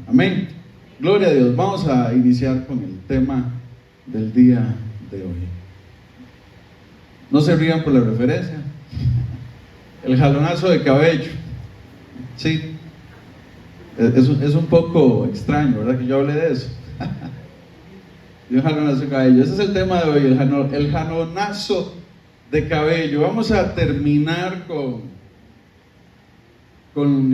Amén. Gloria a Dios. Vamos a iniciar con el tema del día de hoy. No se rían por la referencia. El jalonazo de cabello. Sí. Es un poco extraño, ¿verdad? Que yo hable de eso. Y un jalonazo de cabello. Ese es el tema de hoy, el jalonazo de cabello. Vamos a terminar con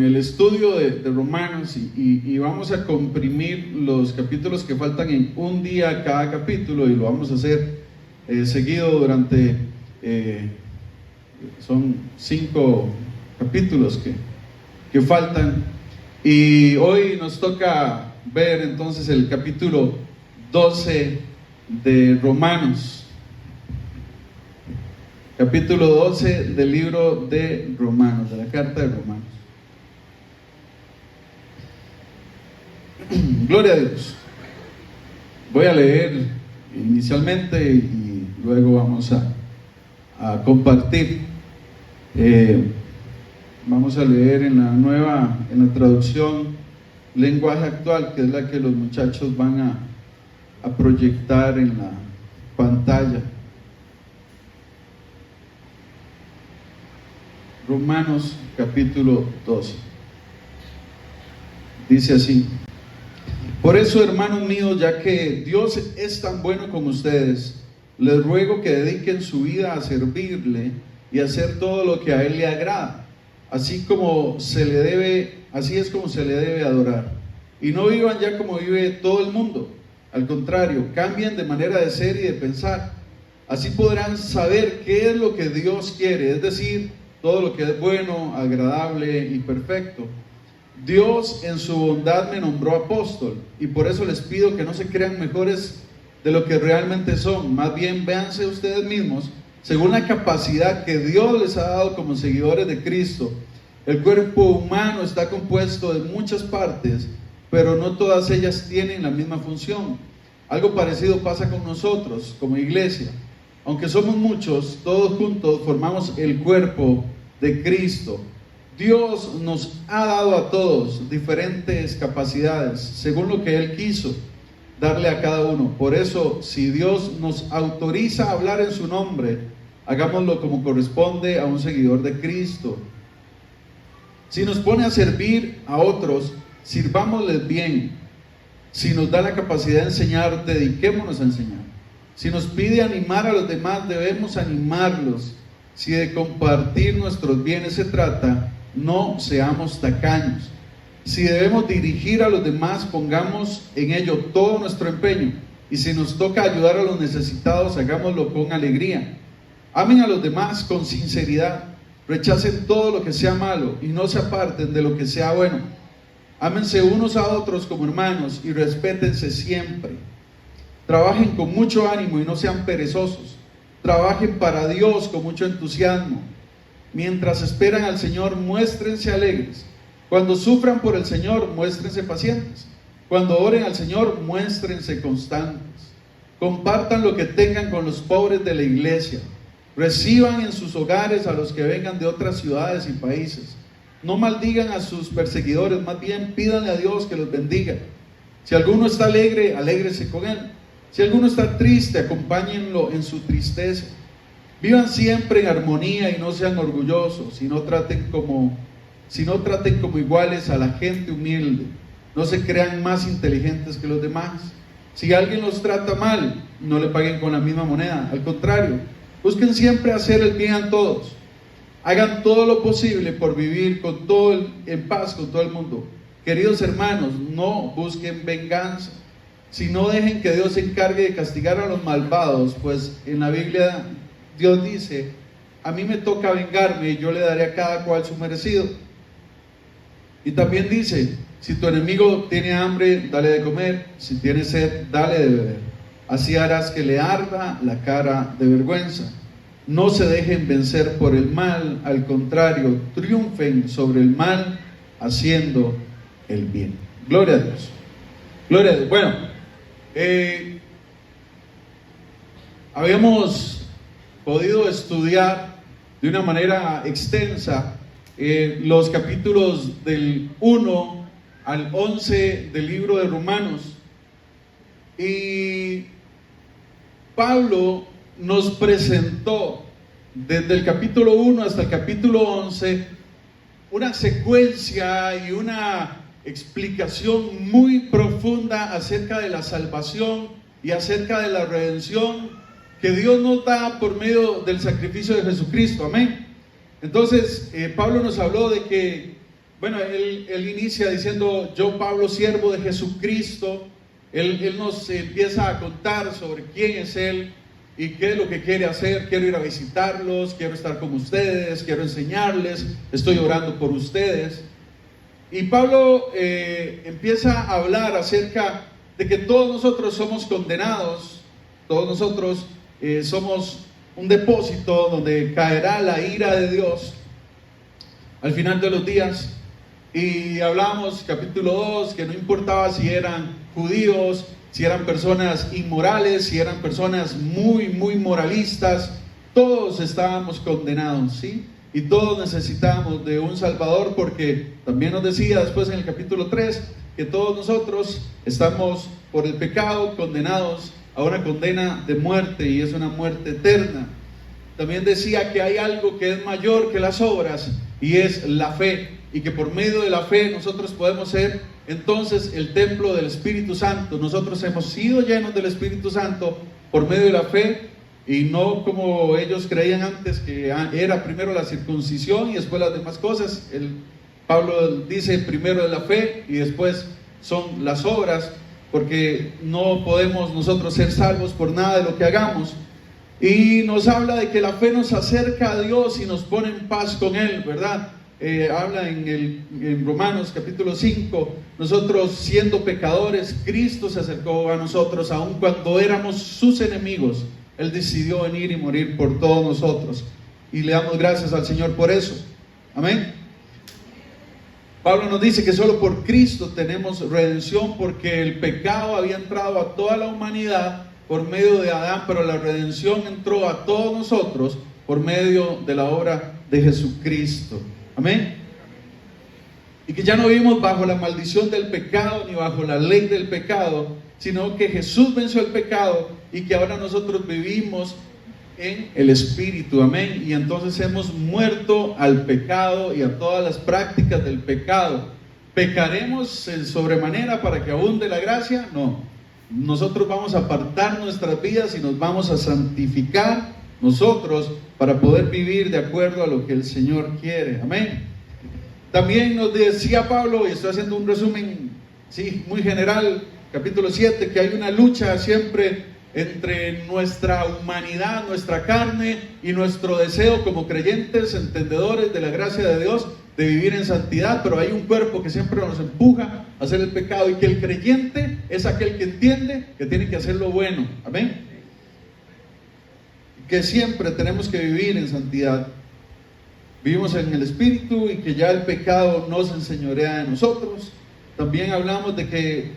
el estudio de Romanos y vamos a comprimir los capítulos que faltan en un día cada capítulo, y lo vamos a hacer seguido durante, son 5 capítulos que faltan, y hoy nos toca ver entonces el capítulo 12 de Romanos, capítulo 12 del libro de Romanos, de la carta de Romanos. Gloria a Dios. Voy a leer inicialmente y luego vamos a compartir. Vamos a leer en la traducción lenguaje actual, que es la que los muchachos van a proyectar en la pantalla. Romanos capítulo 12. Dice así: por eso, hermanos míos, ya que Dios es tan bueno con ustedes, les ruego que dediquen su vida a servirle y a hacer todo lo que a Él le agrada, así es como se le debe adorar. Y no vivan ya como vive todo el mundo, al contrario, cambien de manera de ser y de pensar. Así podrán saber qué es lo que Dios quiere, es decir, todo lo que es bueno, agradable y perfecto. Dios en su bondad me nombró apóstol, y por eso les pido que no se crean mejores de lo que realmente son. Más bien véanse ustedes mismos según la capacidad que Dios les ha dado como seguidores de Cristo. El cuerpo humano está compuesto de muchas partes, pero no todas ellas tienen la misma función. Algo parecido pasa con nosotros como iglesia. Aunque somos muchos, todos juntos formamos el cuerpo de Cristo. Dios nos ha dado a todos diferentes capacidades, según lo que Él quiso darle a cada uno. Por eso, si Dios nos autoriza a hablar en su nombre, hagámoslo como corresponde a un seguidor de Cristo. Si nos pone a servir a otros, sirvámosles bien. Si nos da la capacidad de enseñar, dediquémonos a enseñar. Si nos pide animar a los demás, debemos animarlos. Si de compartir nuestros bienes se trata, no seamos tacaños. Si debemos dirigir a los demás, pongamos en ello todo nuestro empeño. Y si nos toca ayudar a los necesitados, hagámoslo con alegría. Amen a los demás con sinceridad. Rechacen todo lo que sea malo y no se aparten de lo que sea bueno. Ámense unos a otros como hermanos y respétense siempre. Trabajen con mucho ánimo y no sean perezosos. Trabajen para Dios con mucho entusiasmo. Mientras esperan al Señor, muéstrense alegres. Cuando sufran por el Señor, muéstrense pacientes. Cuando oren al Señor, muéstrense constantes. Compartan lo que tengan con los pobres de la iglesia. Reciban en sus hogares a los que vengan de otras ciudades y países. No maldigan a sus perseguidores, más bien pídanle a Dios que los bendiga. Si alguno está alegre, alégrese con él. Si alguno está triste, acompáñenlo en su tristeza. Vivan siempre en armonía y no sean orgullosos, si no traten como iguales a la gente humilde. No se crean más inteligentes que los demás. Si alguien los trata mal, no le paguen con la misma moneda. Al contrario, busquen siempre hacer el bien a todos. Hagan todo lo posible por vivir en paz con todo el mundo. Queridos hermanos, no busquen venganza, sino dejen que Dios se encargue de castigar a los malvados, pues en la Biblia Dios dice: a mí me toca vengarme y yo le daré a cada cual su merecido. Y también dice: si tu enemigo tiene hambre, dale de comer; si tiene sed, dale de beber. Así harás que le arda la cara de vergüenza. No se dejen vencer por el mal, al contrario, triunfen sobre el mal haciendo el bien. Gloria a Dios. Gloria a Dios. Bueno, habíamos podido estudiar de una manera extensa los capítulos del 1 al 11 del libro de Romanos. Y Pablo nos presentó desde el capítulo 1 hasta el capítulo 11 una secuencia y una explicación muy profunda acerca de la salvación y acerca de la redención que Dios nos da por medio del sacrificio de Jesucristo. Amén. Entonces, Pablo nos habló de que, bueno, él inicia diciendo: yo, Pablo, siervo de Jesucristo. Él nos empieza a contar sobre quién es Él y qué es lo que quiere hacer. Quiero ir a visitarlos, quiero estar con ustedes, quiero enseñarles, estoy orando por ustedes. Y Pablo empieza a hablar acerca de que todos nosotros somos condenados, todos nosotros somos un depósito donde caerá la ira de Dios al final de los días. Y hablamos, capítulo 2, que no importaba si eran judíos, si eran personas inmorales, si eran personas muy moralistas, todos estábamos condenados, ¿sí? Y todos necesitábamos de un Salvador, porque también nos decía después en el capítulo 3 que todos nosotros estamos por el pecado condenados a una condena de muerte, y es una muerte eterna. También decía que hay algo que es mayor que las obras, y es la fe, y que por medio de la fe nosotros podemos ser entonces el templo del Espíritu Santo. Nosotros hemos sido llenos del Espíritu Santo por medio de la fe, y no como ellos creían antes, que era primero la circuncisión y después las demás cosas. Pablo dice primero de la fe y después son las obras, porque no podemos nosotros ser salvos por nada de lo que hagamos. Y nos habla de que la fe nos acerca a Dios y nos pone en paz con Él, ¿verdad? Habla en Romanos capítulo 5, nosotros siendo pecadores, Cristo se acercó a nosotros, aun cuando éramos sus enemigos. Él decidió venir y morir por todos nosotros, y le damos gracias al Señor por eso. Amén. Pablo nos dice que solo por Cristo tenemos redención, porque el pecado había entrado a toda la humanidad por medio de Adán, pero la redención entró a todos nosotros por medio de la obra de Jesucristo. Amén. Y que ya no vivimos bajo la maldición del pecado ni bajo la ley del pecado, sino que Jesús venció el pecado y que ahora nosotros vivimos en el Espíritu. Amén. Y entonces hemos muerto al pecado y a todas las prácticas del pecado. ¿Pecaremos en sobremanera para que abunde la gracia? No. Nosotros vamos a apartar nuestras vidas y nos vamos a santificar nosotros para poder vivir de acuerdo a lo que el Señor quiere. Amén. También nos decía Pablo, y estoy haciendo un resumen muy general, capítulo 7, que hay una lucha siempre entre nuestra humanidad, nuestra carne y nuestro deseo como creyentes, entendedores de la gracia de Dios, de vivir en santidad, pero hay un cuerpo que siempre nos empuja a hacer el pecado, y que el creyente es aquel que entiende que tiene que hacer lo bueno. Amén. Que siempre tenemos que vivir en santidad. Vivimos en el Espíritu y que ya el pecado no se enseñorea de nosotros. También hablamos de que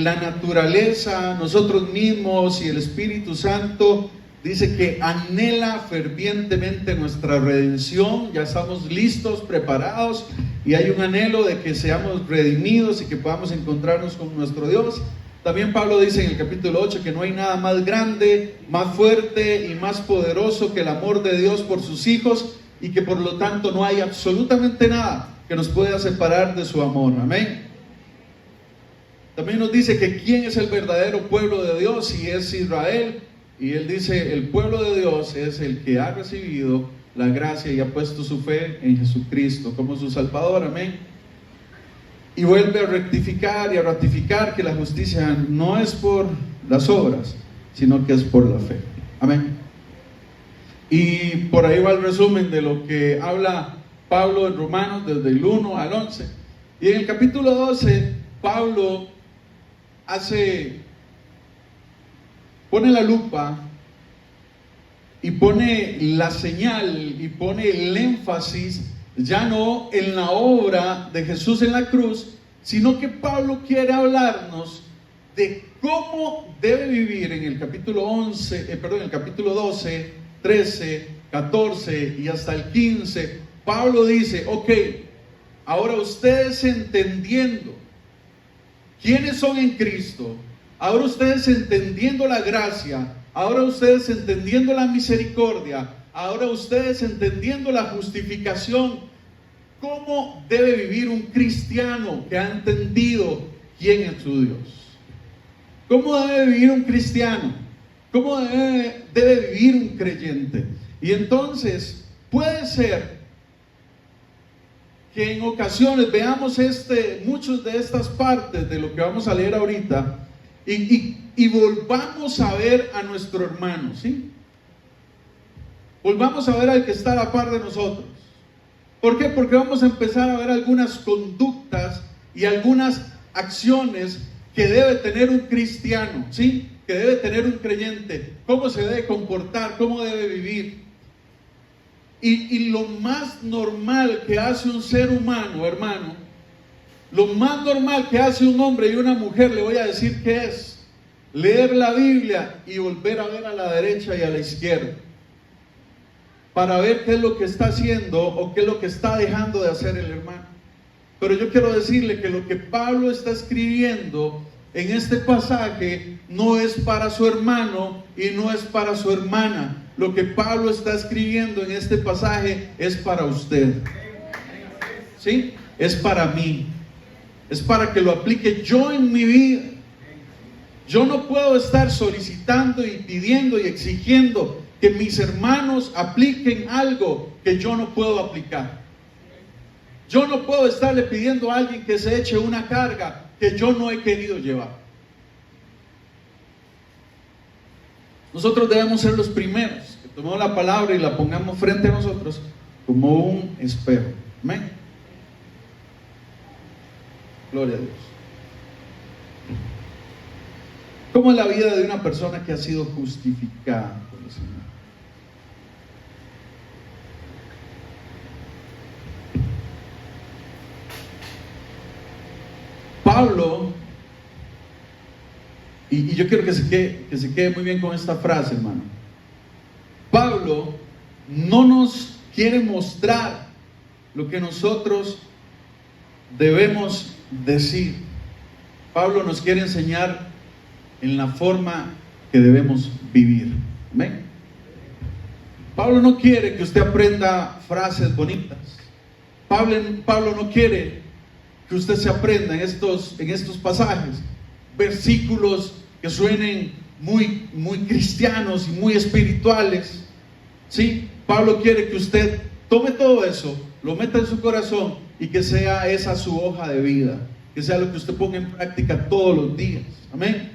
la naturaleza, nosotros mismos y el Espíritu Santo dice que anhela fervientemente nuestra redención. Ya estamos listos, preparados, y hay un anhelo de que seamos redimidos y que podamos encontrarnos con nuestro Dios. También Pablo dice en el capítulo 8 que no hay nada más grande, más fuerte y más poderoso que el amor de Dios por sus hijos, y que por lo tanto no hay absolutamente nada que nos pueda separar de su amor. Amén. También nos dice que quién es el verdadero pueblo de Dios, y es Israel. Y él dice: el pueblo de Dios es el que ha recibido la gracia y ha puesto su fe en Jesucristo como su Salvador. Amén. Y vuelve a rectificar y a ratificar que la justicia no es por las obras, sino que es por la fe. Amén. Y por ahí va el resumen de lo que habla Pablo en Romanos desde el 1 al 11. Y en el capítulo 12, Pablo pone la lupa y pone la señal y pone el énfasis ya no en la obra de Jesús en la cruz, sino que Pablo quiere hablarnos de cómo debe vivir en el capítulo en el capítulo 12, 13, 14 y hasta el 15. Pablo dice: ok, ahora ustedes entendiendo quiénes son en Cristo, ahora ustedes entendiendo la gracia, ahora ustedes entendiendo la misericordia, ahora ustedes entendiendo la justificación, ¿cómo debe vivir un cristiano que ha entendido quién es su Dios? ¿Cómo debe vivir un cristiano? ¿Cómo debe vivir un creyente? Y entonces puede ser que en ocasiones veamos muchas de estas partes de lo que vamos a leer ahorita y volvamos a ver a nuestro hermano, ¿sí? Volvamos a ver al que está a la par de nosotros. ¿Por qué? Porque vamos a empezar a ver algunas conductas y algunas acciones que debe tener un cristiano, ¿sí? Que debe tener un creyente, cómo se debe comportar, cómo debe vivir. Y lo más normal que hace un ser humano, hermano, lo más normal que hace un hombre y una mujer, le voy a decir que es leer la Biblia y volver a ver a la derecha y a la izquierda, para ver qué es lo que está haciendo o qué es lo que está dejando de hacer el hermano. Pero yo quiero decirle que lo que Pablo está escribiendo en este pasaje no es para su hermano y no es para su hermana. Lo que Pablo está escribiendo en este pasaje es para usted, ¿sí? Es para mí, es para que lo aplique yo en mi vida. Yo no puedo estar solicitando y pidiendo y exigiendo que mis hermanos apliquen algo que yo no puedo aplicar. Yo no puedo estarle pidiendo a alguien que se eche una carga que yo no he querido llevar. Nosotros debemos ser los primeros que tomemos la palabra y la pongamos frente a nosotros como un espejo. Amén. Gloria a Dios. ¿Cómo es la vida de una persona que ha sido justificada por el Señor? Pablo, y yo quiero que se quede muy bien con esta frase, hermano. Pablo no nos quiere mostrar lo que nosotros debemos decir. Pablo nos quiere enseñar en la forma que debemos vivir. ¿Amén? Pablo no quiere que usted aprenda frases bonitas. Pablo no quiere que usted se aprenda en estos pasajes versículos que suenen muy cristianos y muy espirituales, ¿sí? Pablo quiere que usted tome todo eso, lo meta en su corazón y que sea esa su hoja de vida, que sea lo que usted ponga en práctica todos los días. Amén.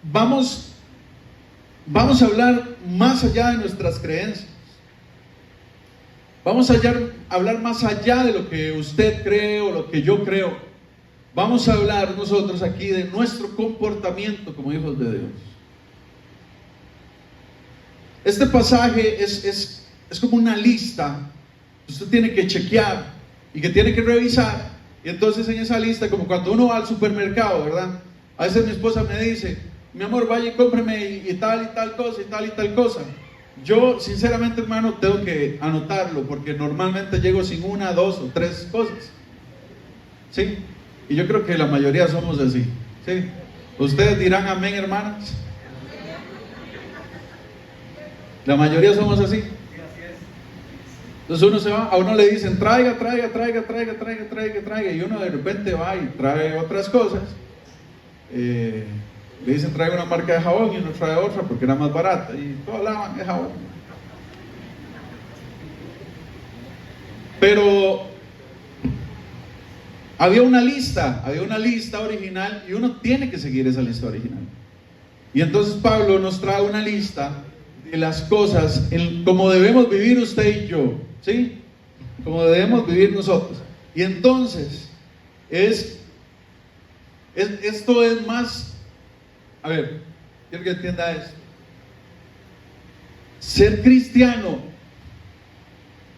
Vamos a hablar más allá de nuestras creencias. Vamos a hablar más allá de lo que usted cree o lo que yo creo. Vamos a hablar nosotros aquí de nuestro comportamiento como hijos de Dios. Este pasaje es como una lista que usted tiene que chequear y que tiene que revisar. Y entonces en esa lista, como cuando uno va al supermercado, ¿verdad? A veces mi esposa me dice: mi amor, vaya y cómpreme y tal cosa y tal y tal cosa. Yo sinceramente, hermano, tengo que anotarlo porque normalmente llego sin una, dos o tres cosas, ¿sí? Y yo creo que la mayoría somos así, ¿sí? Ustedes dirán amén, hermanas. La mayoría somos así. Entonces uno se va, a uno le dicen traiga, y uno de repente va y trae otras cosas. Le dicen traiga una marca de jabón y uno trae otra porque era más barata y todos lavan de jabón. Pero había una lista original y uno tiene que seguir esa lista original. Y entonces Pablo nos trae una lista de las cosas como debemos vivir usted y yo, ¿sí? Como debemos vivir nosotros. Y entonces esto es más. A ver, quiero que entienda esto. Ser cristiano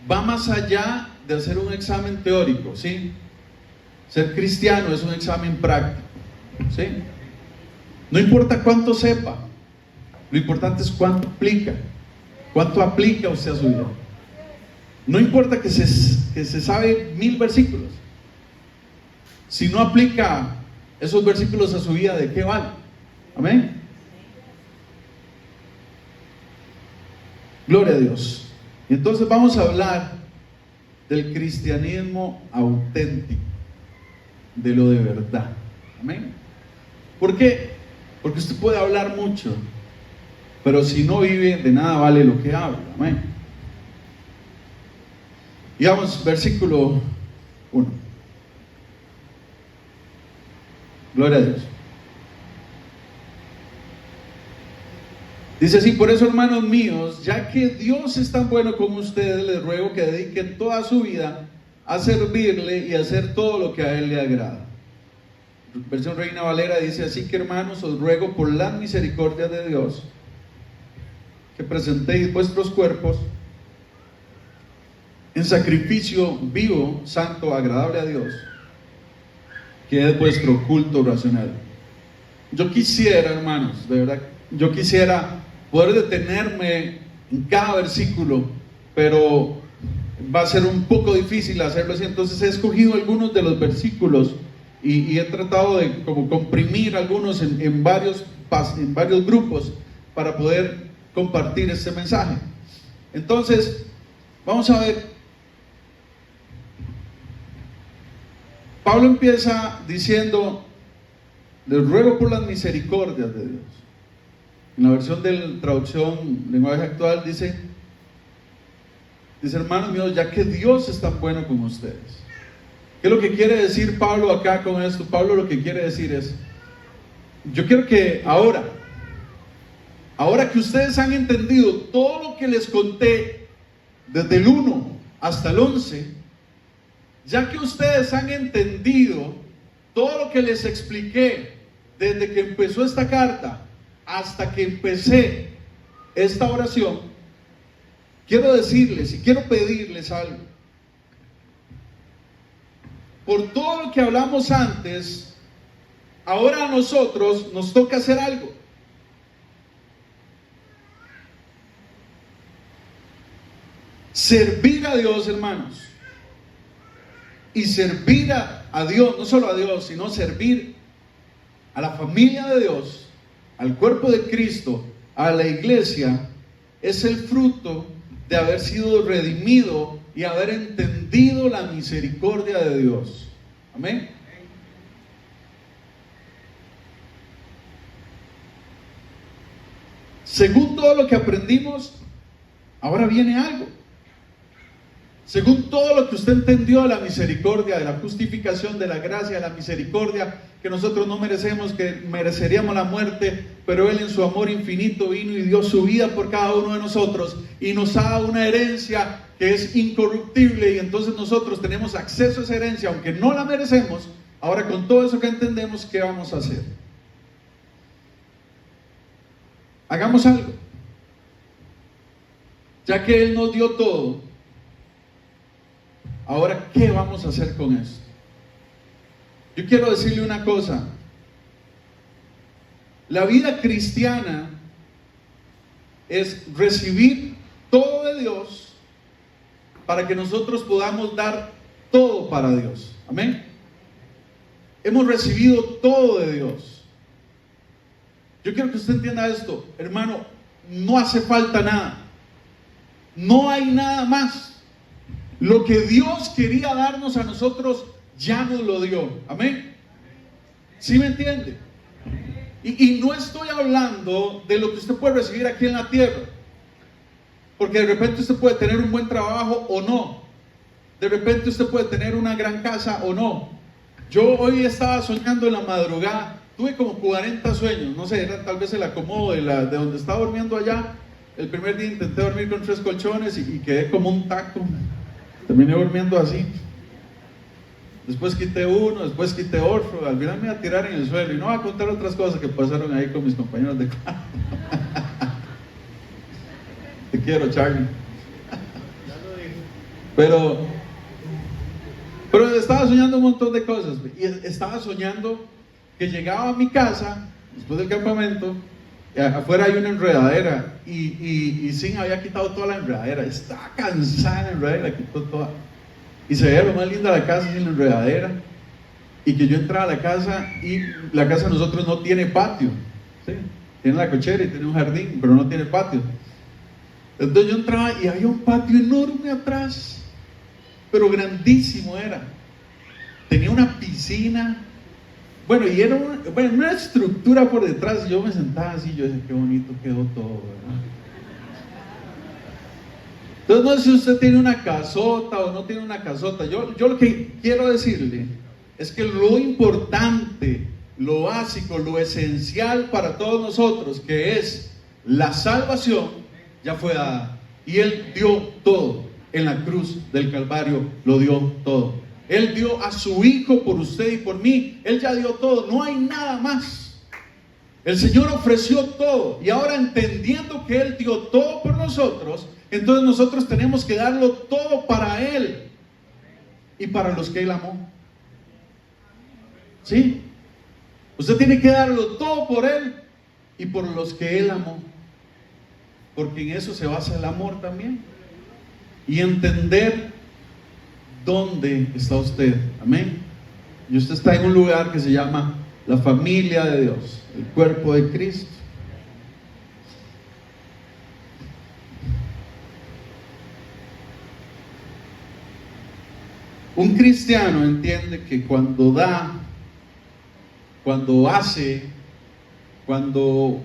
va más allá de hacer un examen teórico, ¿sí? Ser cristiano es un examen práctico, ¿sí? No importa cuánto sepa, lo importante es cuánto aplica usted a su vida. No importa que se sabe 1000 versículos. Si no aplica esos versículos a su vida, ¿de qué vale? Amén. Gloria a Dios. Y entonces vamos a hablar del cristianismo auténtico, de lo de verdad. Amén. ¿Por qué? Porque usted puede hablar mucho, pero si no vive, de nada vale lo que habla. Amén. Y vamos, versículo 1. Gloria a Dios. Dice así: por eso, hermanos míos, ya que Dios es tan bueno como ustedes, les ruego que dediquen toda su vida a servirle y a hacer todo lo que a Él le agrada. Versión Reina Valera dice: así que, hermanos, os ruego por las misericordias de Dios que presentéis vuestros cuerpos en sacrificio vivo, santo, agradable a Dios, que es vuestro culto racional. Yo quisiera, hermanos, de verdad, yo quisiera poder detenerme en cada versículo, pero va a ser un poco difícil hacerlo así. Entonces he escogido algunos de los versículos y he tratado de como comprimir algunos en varios grupos para poder compartir este mensaje. Entonces, vamos a ver. Pablo empieza diciendo: les ruego por las misericordias de Dios. En la versión de la traducción lenguaje actual dice: hermanos míos, ya que Dios es tan bueno como ustedes. ¿Qué es lo que quiere decir Pablo acá con esto? Pablo lo que quiere decir es: yo quiero que ahora que ustedes han entendido todo lo que les conté desde el 1 hasta el 11, ya que ustedes han entendido todo lo que les expliqué desde que empezó esta carta hasta que empecé esta oración, quiero decirles y quiero pedirles algo. Por todo lo que hablamos antes, ahora a nosotros nos toca hacer algo. Servir a Dios, hermanos. Y servir a Dios, no solo a Dios, sino servir a la familia de Dios, al cuerpo de Cristo, a la iglesia, es el fruto de haber sido redimido y haber entendido la misericordia de Dios. Amén. Según todo lo que aprendimos, ahora viene algo. Según todo lo que usted entendió de la misericordia, de la justificación, de la gracia, de la misericordia, que nosotros no merecemos, que mereceríamos la muerte, pero Él en su amor infinito vino y dio su vida por cada uno de nosotros y nos ha dado una herencia que es incorruptible, y entonces nosotros tenemos acceso a esa herencia aunque no la merecemos. Ahora, con todo eso que entendemos, ¿qué vamos a hacer? Hagamos algo. Ya que Él nos dio todo, ahora, ¿qué vamos a hacer con esto? Yo quiero decirle una cosa. La vida cristiana es recibir todo de Dios para que nosotros podamos dar todo para Dios. Amén. Hemos recibido todo de Dios. Yo quiero que usted entienda esto, hermano. No hace falta nada. No hay nada más. Lo que Dios quería darnos a nosotros, ya nos lo dio. Amén. ¿Sí me entiende? Y no estoy hablando de lo que usted puede recibir aquí en la tierra, porque de repente usted puede tener un buen trabajo o no. De repente usted puede tener una gran casa o no. Yo hoy estaba soñando en la madrugada. Tuve como 40 sueños. No sé, era tal vez el acomodo de donde estaba durmiendo allá. El primer día intenté dormir con 3 colchones y quedé como un taco. Terminé durmiendo así. Después quité uno, después quité otro. Al final me iba a tirar en el suelo. Y no voy a contar otras cosas que pasaron ahí con mis compañeros de campo. Te quiero, Charlie. Pero estaba soñando un montón de cosas. Y estaba soñando que llegaba a mi casa después del campamento Afuera hay una enredadera y Sin había quitado toda la enredadera. Estaba cansada la enredadera, la quitó toda. Y se veía lo más linda la casa sin la enredadera. Y que yo entraba a la casa y la casa de nosotros no tiene patio. ¿Sí? Tiene la cochera y tiene un jardín, pero no tiene patio. Entonces yo entraba y había un patio enorme atrás, pero grandísimo era. Tenía una piscina. Bueno, y era una estructura por detrás. Yo me sentaba así, yo decía, qué bonito quedó todo, ¿verdad? Entonces no sé si usted tiene una casota o no tiene una casota. Yo lo que quiero decirle es que lo importante, lo básico, lo esencial para todos nosotros, que es la salvación, ya fue dada. Y Él dio todo en la cruz del Calvario, lo dio todo. Él dio a su Hijo por usted y por mí. Él ya dio todo, no hay nada más. El Señor ofreció todo. Y ahora, entendiendo que Él dio todo por nosotros, entonces nosotros tenemos que darlo todo para Él y para los que Él amó. ¿Sí? Usted tiene que darlo todo por Él y por los que Él amó, porque en eso se basa el amor también. Y entender dónde está usted. Amén. Y usted está en un lugar que se llama la familia de Dios, el cuerpo de Cristo. Un cristiano entiende que cuando da, cuando hace, cuando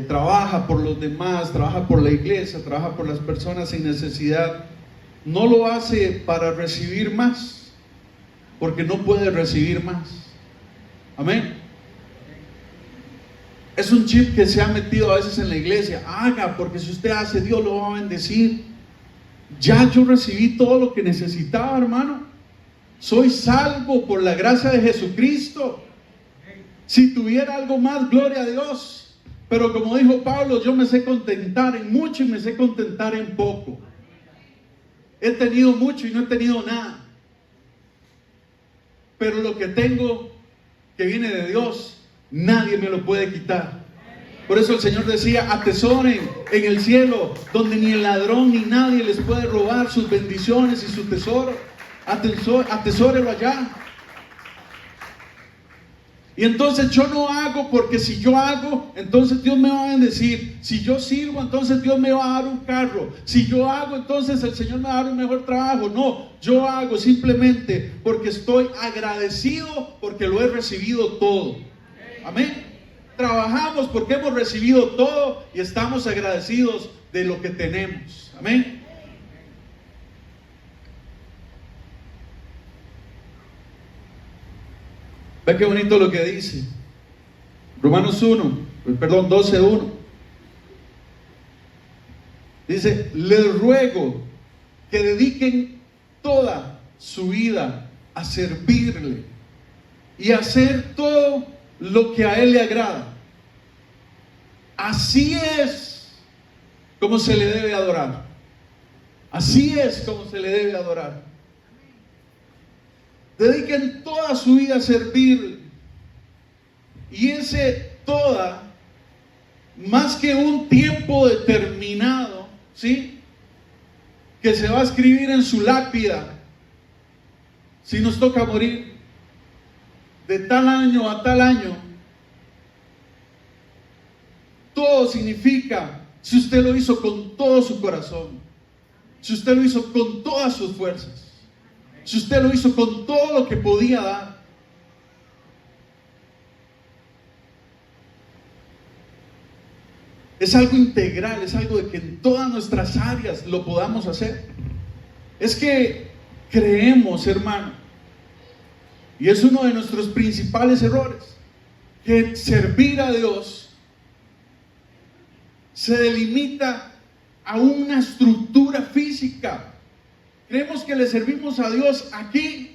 trabaja por los demás, trabaja por la iglesia, trabaja por las personas sin necesidad, no lo hace para recibir más, porque no puede recibir más. Amén. Es un chip que se ha metido a veces en la iglesia. Haga, porque si usted hace, Dios lo va a bendecir. Ya yo recibí todo lo que necesitaba, hermano. Soy salvo por la gracia de Jesucristo. Si tuviera algo más, gloria a Dios. Pero como dijo Pablo, yo me sé contentar en mucho y me sé contentar en poco. He tenido mucho y no he tenido nada. Pero lo que tengo, que viene de Dios, nadie me lo puede quitar. Por eso el Señor decía, atesoren en el cielo, donde ni el ladrón ni nadie les puede robar sus bendiciones y su tesoro. Atesórelo allá. Y entonces yo no hago, porque si yo hago, entonces Dios me va a bendecir. Si yo sirvo, entonces Dios me va a dar un carro. Si yo hago, entonces el Señor me va a dar un mejor trabajo. No, yo hago simplemente porque estoy agradecido, porque lo he recibido todo. Amén. Trabajamos porque hemos recibido todo y estamos agradecidos de lo que tenemos. Amén. Ve qué bonito lo que dice Romanos 12:1. Dice, les ruego que dediquen toda su vida a servirle y a hacer todo lo que a Él le agrada. Así es como se le debe adorar. Así es como se le debe adorar. Dediquen toda su vida a servir. Y ese toda, más que un tiempo determinado, ¿sí?, que se va a escribir en su lápida, si nos toca morir, de tal año a tal año. Todo significa, si usted lo hizo con todo su corazón, si usted lo hizo con todas sus fuerzas, si usted lo hizo con todo lo que podía dar. Es algo integral, es algo de que en todas nuestras áreas lo podamos hacer. Es que creemos, hermano, y es uno de nuestros principales errores, que servir a Dios se delimita a una estructura física. Creemos que le servimos a Dios aquí.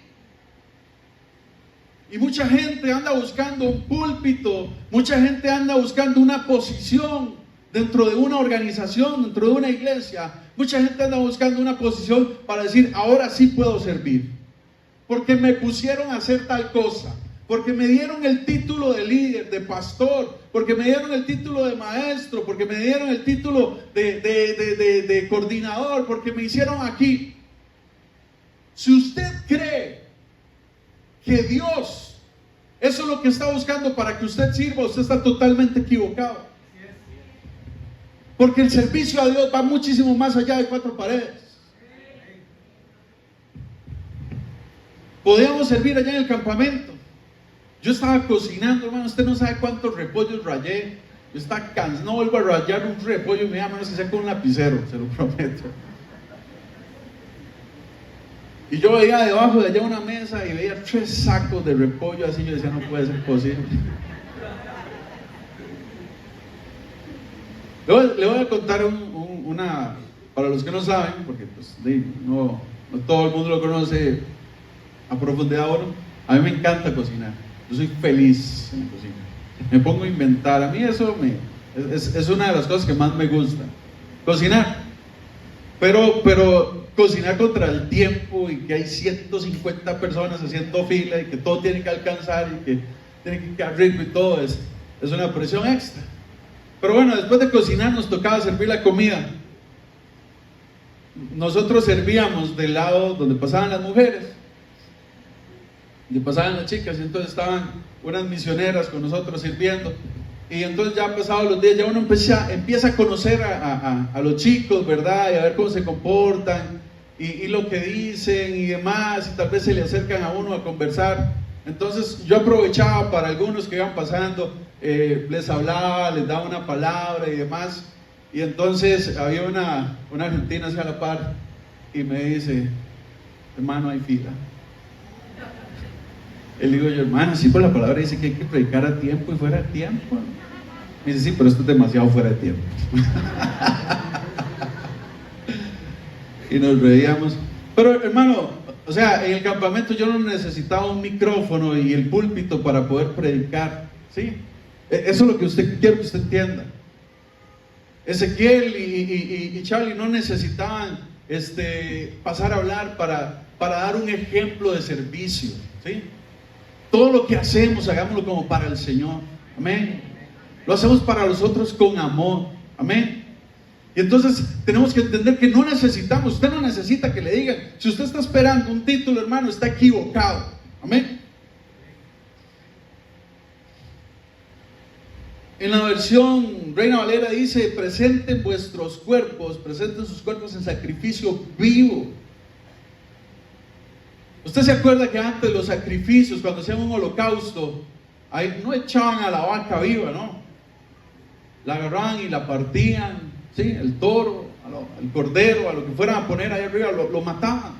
Y mucha gente anda buscando un púlpito, mucha gente anda buscando una posición dentro de una organización, dentro de una iglesia. Mucha gente anda buscando una posición para decir, ahora sí puedo servir, porque me pusieron a hacer tal cosa, porque me dieron el título de líder, de pastor, porque me dieron el título de maestro, porque me dieron el título de coordinador, porque me hicieron aquí. Si usted cree que Dios, eso es lo que está buscando para que usted sirva, usted está totalmente equivocado. Porque el servicio a Dios va muchísimo más allá de cuatro paredes. Podíamos servir allá en el campamento. Yo estaba cocinando, hermano, usted no sabe cuántos repollos rayé. Yo estaba cansado, no vuelvo a rayar un repollo, me llama, no sé si sea con un lapicero, se lo prometo. Y yo veía debajo de allá una mesa y veía 3 sacos de repollo, así yo decía, no puede ser posible. Le voy a contar una, para los que no saben, porque pues, no todo el mundo lo conoce a profundidad ahora. A mí me encanta cocinar, yo soy feliz en la cocina, me pongo a inventar, a mí eso es una de las cosas que más me gusta, cocinar, pero cocinar contra el tiempo y que hay 150 personas haciendo fila y que todo tiene que alcanzar y que tiene que quedar rico y todo, es una presión extra. Pero bueno, después de cocinar nos tocaba servir la comida. Nosotros servíamos del lado donde pasaban las mujeres, donde pasaban las chicas, y entonces estaban unas misioneras con nosotros sirviendo. Y entonces ya pasados los días, ya uno empieza a conocer a los chicos, ¿verdad? Y a ver cómo se comportan y lo que dicen y demás, y tal vez se le acercan a uno a conversar. Entonces yo aprovechaba para algunos que iban pasando, les hablaba, les daba una palabra y demás. Y entonces había una argentina hacia la par y me dice, hermano, hay fila. Y le digo yo, hermano, sí, por la palabra dice que hay que predicar a tiempo y fuera de tiempo. Me dice, sí, pero esto es demasiado fuera de tiempo. Y nos reíamos. Pero hermano, o sea, en el campamento yo no necesitaba un micrófono y el púlpito para poder predicar, ¿sí? Eso es lo que quiero que usted entienda. Ezequiel y Charlie no necesitaban pasar a hablar para dar un ejemplo de servicio, ¿sí? Todo lo que hacemos, hagámoslo como para el Señor, amén. Lo hacemos para los otros con amor, amén. Y entonces tenemos que entender que no necesitamos, usted no necesita que le digan. Si usted está esperando un título, hermano, está equivocado, amén. En la versión Reina Valera dice, presenten sus cuerpos en sacrificio vivo. Usted se acuerda que antes los sacrificios, cuando hacían un holocausto, ahí no echaban a la vaca viva, ¿no? La agarraban y la partían, ¿sí? El toro, el cordero, a lo que fueran a poner ahí arriba, lo mataban.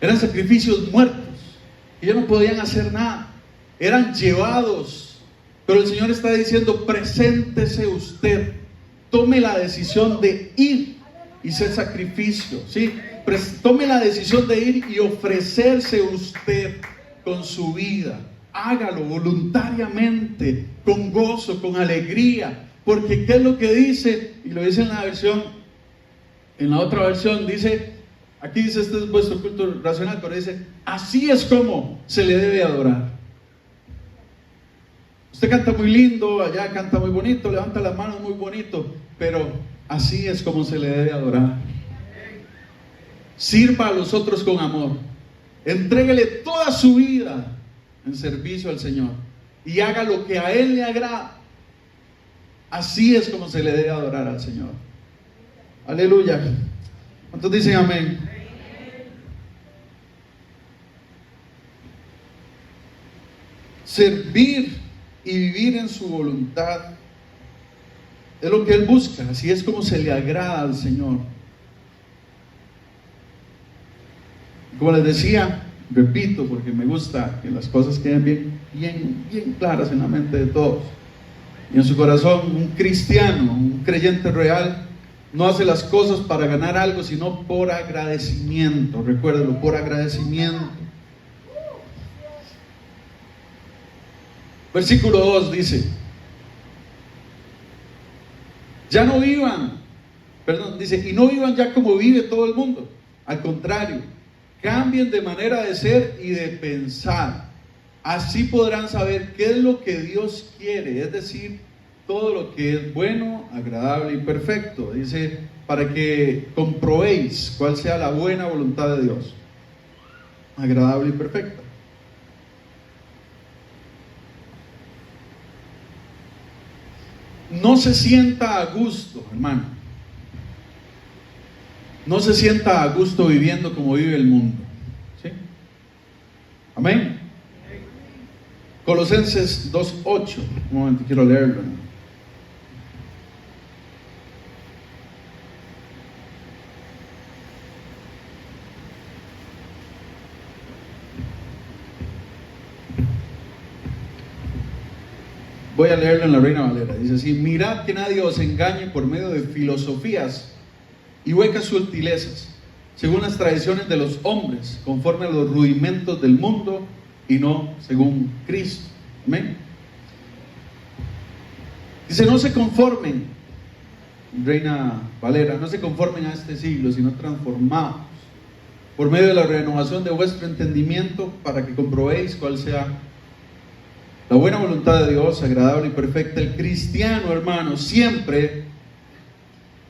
Eran sacrificios muertos, y ya no podían hacer nada, eran llevados. Pero el Señor está diciendo, preséntese usted, tome la decisión de ir y ser sacrificio, ¿sí? Tome la decisión de ir y ofrecerse usted con su vida. Hágalo voluntariamente, con gozo, con alegría, porque ¿qué es lo que dice? Y lo dice en la otra versión dice, aquí dice, este es vuestro culto racional, pero dice, así es como se le debe adorar. Usted canta muy lindo, allá canta muy bonito, levanta las manos muy bonito, pero así es como se le debe adorar. Sirva a los otros con amor, entréguele toda su vida en servicio al Señor y haga lo que a Él le agrada. Así es como se le debe adorar al Señor. Aleluya. ¿Cuántos dicen amén? Servir y vivir en su voluntad es lo que Él busca. Así es como se le agrada al Señor. Como les decía, repito, porque me gusta que las cosas queden bien claras en la mente de todos y en su corazón. Un cristiano, un creyente real, no hace las cosas para ganar algo, sino por agradecimiento. Recuérdelo, por agradecimiento. Versículo 2 dice, dice, y no vivan ya como vive todo el mundo. Al contrario, cambien de manera de ser y de pensar. Así podrán saber qué es lo que Dios quiere, es decir, todo lo que es bueno, agradable y perfecto. Dice, para que comprobéis cuál sea la buena voluntad de Dios, agradable y perfecta. No se sienta a gusto, hermano. No se sienta a gusto viviendo como vive el mundo. ¿Sí? Amén. Colosenses 2:8. Un momento, quiero leerlo. Voy a leerlo en la Reina Valera. Dice así: mirad que nadie os engañe por medio de filosofías y huecas sutilezas, según las tradiciones de los hombres, conforme a los rudimentos del mundo y no según Cristo. Amén. Dice, no se conformen, Reina Valera, no se conformen a este siglo, sino transformados por medio de la renovación de vuestro entendimiento, para que comprobéis cuál sea la buena voluntad de Dios, agradable y perfecta. El cristiano, hermano, siempre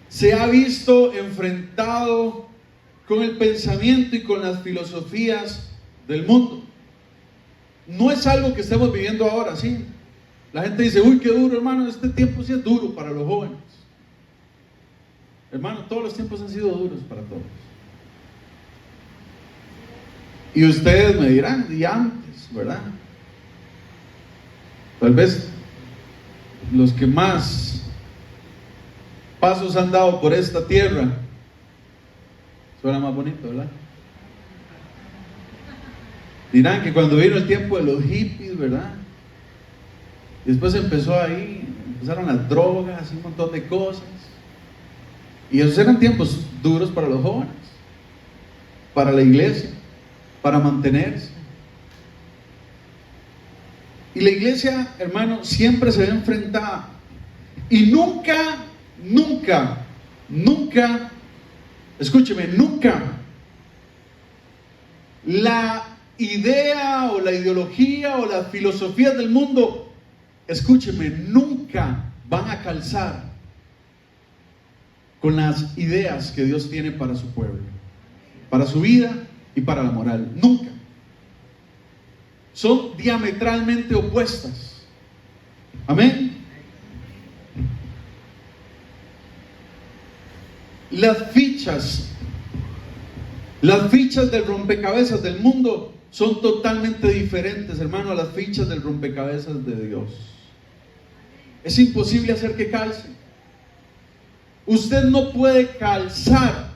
se ha visto enfrentado con el pensamiento y con las filosofías del mundo. No es algo que estemos viviendo ahora, ¿sí? La gente dice, uy, qué duro, hermano, este tiempo sí es duro para los jóvenes. Hermano, todos los tiempos han sido duros para todos. Y ustedes me dirán, y antes, ¿verdad? Tal vez los que más pasos han dado por esta tierra, suena más bonito, ¿verdad? Dirán que cuando vino el tiempo de los hippies, ¿verdad? Y después empezaron las drogas y un montón de cosas. Y esos eran tiempos duros para los jóvenes, para la iglesia, para mantenerse. Y la iglesia, hermano, siempre se ve enfrentada. Y nunca, escúcheme, nunca la idea o la ideología o las filosofías del mundo, escúcheme, nunca van a calzar con las ideas que Dios tiene para su pueblo, para su vida y para la moral. Nunca. Son diametralmente opuestas. Amén. Las fichas del rompecabezas del mundo son totalmente diferentes, hermano, a las fichas del rompecabezas de Dios. Es imposible hacer que calce. Usted no puede calzar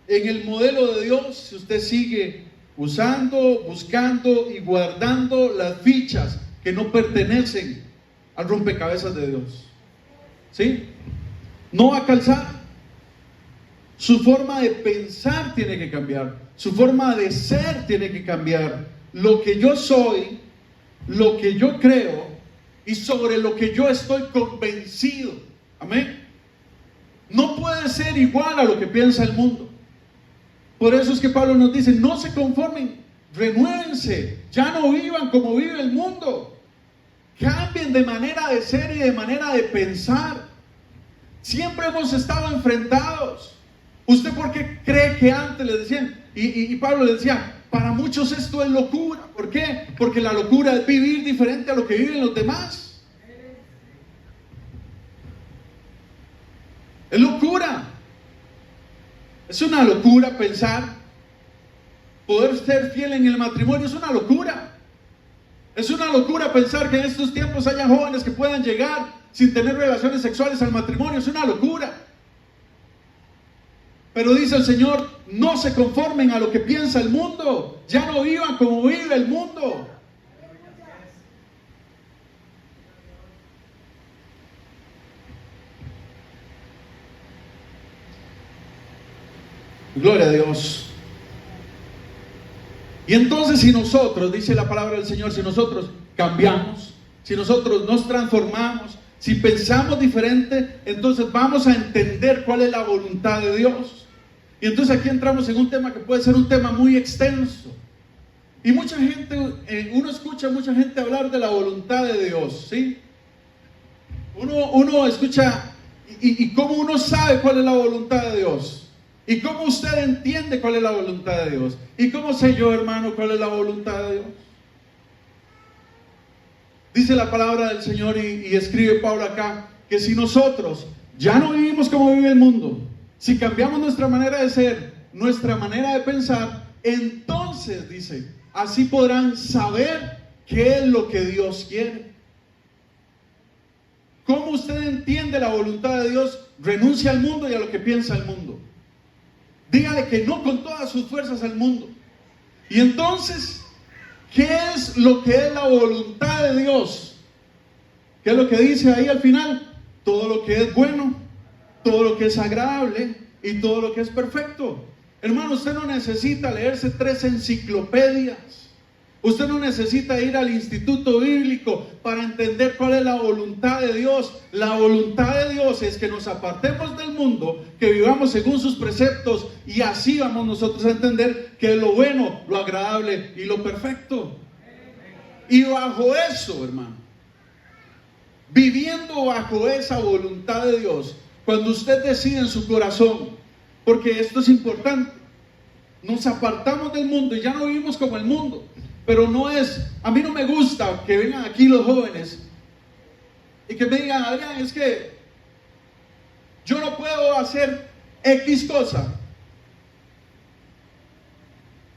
en el modelo de Dios si usted sigue usando, buscando y guardando las fichas que no pertenecen al rompecabezas de Dios. ¿Sí? No va a calzar. Su forma de pensar tiene que cambiar. Su forma de ser tiene que cambiar. Lo que yo soy, lo que yo creo y sobre lo que yo estoy convencido. Amén. No puede ser igual a lo que piensa el mundo. Por eso es que Pablo nos dice, no se conformen, renuévense, ya no vivan como vive el mundo. Cambien de manera de ser y de manera de pensar. Siempre hemos estado enfrentados. ¿Usted por qué cree que antes le decían? Y Pablo le decía, para muchos esto es locura. ¿Por qué? Porque la locura es vivir diferente a lo que viven los demás. Es locura. Es una locura pensar poder ser fiel en el matrimonio. Es una locura. Es una locura pensar que en estos tiempos haya jóvenes que puedan llegar sin tener relaciones sexuales al matrimonio. Es una locura. Pero dice el Señor, no se conformen a lo que piensa el mundo. Ya no vivan como vive el mundo. Gloria a Dios. Y entonces si nosotros, dice la palabra del Señor, si nosotros cambiamos, si nosotros nos transformamos, si pensamos diferente, entonces vamos a entender cuál es la voluntad de Dios. Y entonces aquí entramos en un tema que puede ser un tema muy extenso, Y mucha gente, uno escucha a mucha gente hablar de la voluntad de Dios, ¿sí? Uno escucha, y cómo uno sabe cuál es la voluntad de Dios. Y cómo usted entiende cuál es la voluntad de Dios. Y cómo sé yo, hermano, cuál es la voluntad de Dios. Dice la palabra del Señor y escribe Pablo acá, que si nosotros ya no vivimos como vive el mundo, si cambiamos nuestra manera de ser, nuestra manera de pensar, entonces, dice, así podrán saber qué es lo que Dios quiere. ¿Cómo usted entiende la voluntad de Dios? Renuncia al mundo y a lo que piensa el mundo. Dígale que no con todas sus fuerzas al mundo. Y entonces, ¿qué es lo que es la voluntad de Dios? ¿Qué es lo que dice ahí al final? Todo lo que es bueno, todo lo que es agradable y todo lo que es perfecto. Hermano, usted no necesita leerse 3 enciclopedias. Usted no necesita ir al instituto bíblico para entender cuál es la voluntad de Dios. La voluntad de Dios es que nos apartemos del mundo, que vivamos según sus preceptos, y así vamos nosotros a entender que es lo bueno, lo agradable y lo perfecto. Y bajo eso, hermano, viviendo bajo esa voluntad de Dios, cuando usted decide en su corazón, porque esto es importante, nos apartamos del mundo y ya no vivimos como el mundo. Pero no es, a mí no me gusta que vengan aquí los jóvenes y que me digan, Adrián, es que yo no puedo hacer X cosa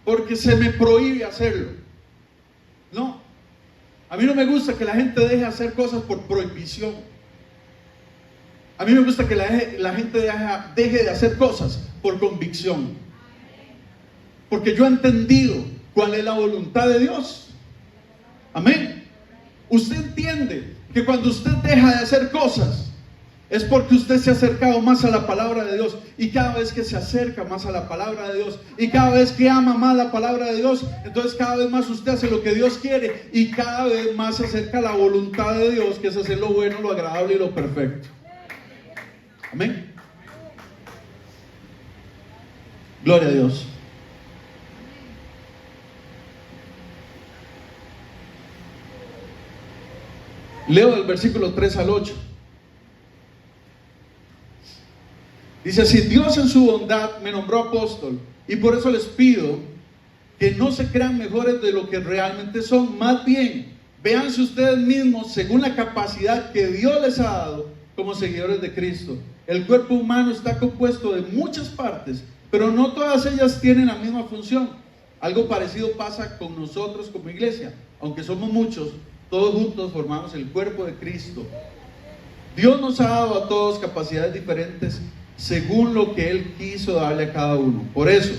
porque se me prohíbe hacerlo. No, a mí no me gusta que la gente deje hacer cosas por prohibición. A mí me gusta que la gente deje de hacer cosas por convicción. Porque yo he entendido cuál es la voluntad de Dios. Amén. Usted entiende que cuando usted deja de hacer cosas es porque usted se ha acercado más a la palabra de Dios, y cada vez que se acerca más a la palabra de Dios y cada vez que ama más la palabra de Dios, entonces cada vez más usted hace lo que Dios quiere y cada vez más se acerca a la voluntad de Dios, que es hacer lo bueno, lo agradable y lo perfecto. Amén. Gloria a Dios. Leo del versículo 3 al 8. Dice así: Dios en su bondad me nombró apóstol, y por eso les pido que no se crean mejores de lo que realmente son. Más bien, véanse ustedes mismos según la capacidad que Dios les ha dado como seguidores de Cristo. El cuerpo humano está compuesto de muchas partes, pero no todas ellas tienen la misma función. Algo parecido pasa con nosotros como iglesia. Aunque somos muchos, todos juntos formamos el cuerpo de Cristo. Dios nos ha dado a todos capacidades diferentes según lo que Él quiso darle a cada uno. Por eso,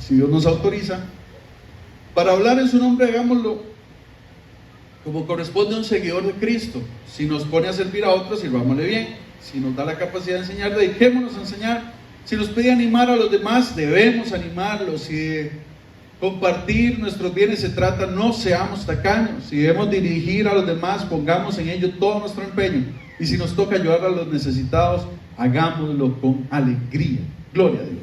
si Dios nos autoriza para hablar en su nombre, hagámoslo como corresponde a un seguidor de Cristo. Si nos pone a servir a otros, sirvámosle bien. Si nos da la capacidad de enseñar, dediquémonos a enseñar. Si nos pide animar a los demás, debemos animarlos. Si de compartir nuestros bienes se trata, no seamos tacaños. Si debemos dirigir a los demás, pongamos en ello todo nuestro empeño. Y si nos toca ayudar a los necesitados, hagámoslo con alegría. Gloria a Dios.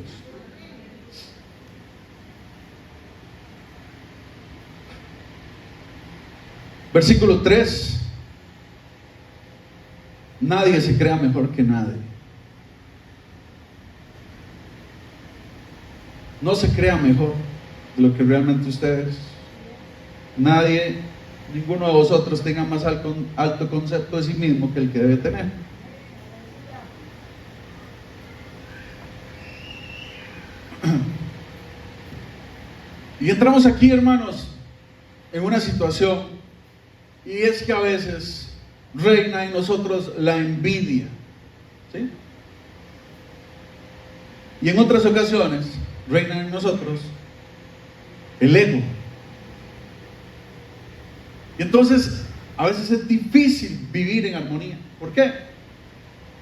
Versículo 3. Nadie se crea mejor que nadie. No se crea mejor de lo que realmente usted es. Nadie, ninguno de vosotros tenga más alto concepto de sí mismo que el que debe tener. Y entramos aquí, hermanos, en una situación, y es que a veces reina en nosotros la envidia, ¿sí? Y en otras ocasiones reina en nosotros el ego. Y entonces a veces es difícil vivir en armonía. ¿Por qué?